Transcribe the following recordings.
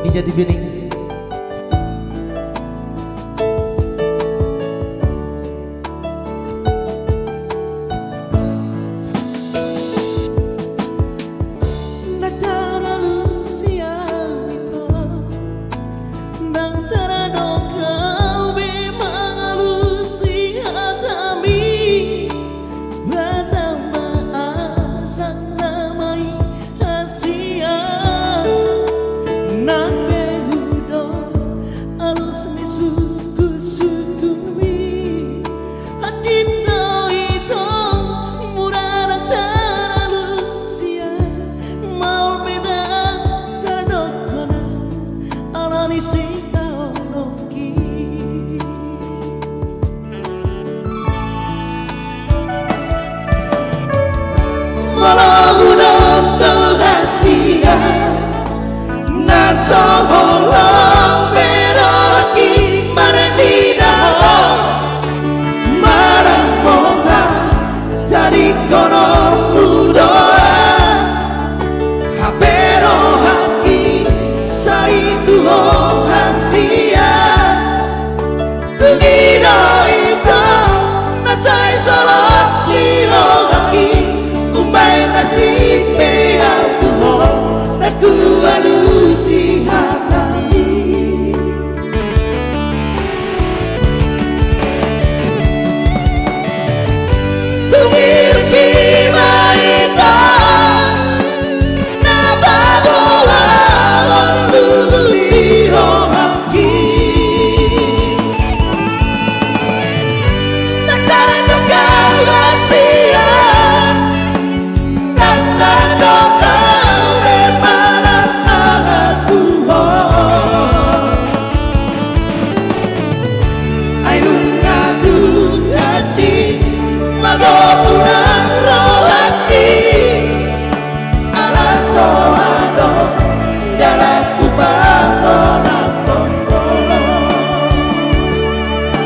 di Jati Bening.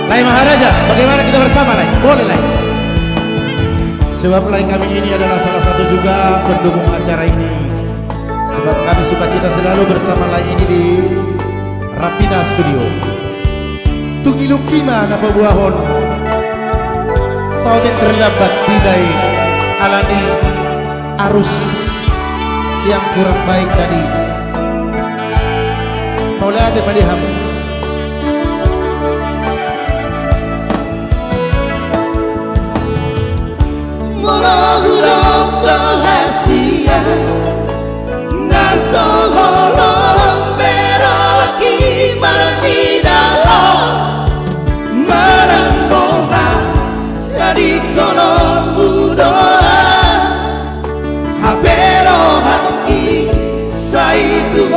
Lai Maharaja, bagaimana kita bersama Lai? Boleh Lai. Sebab Lai kami ini adalah salah satu juga pendukung acara ini. Sebab kami sukacita selalu bersama Lai ini di Rapina Studio. Tungilukima na pabuahon sautin terlambat bidai alani arus yang kurang baik tadi. Paulade padiham. Huruf rahasia nasoholong beraki marani dalam marambonga jadi konon budoa habero haki saitu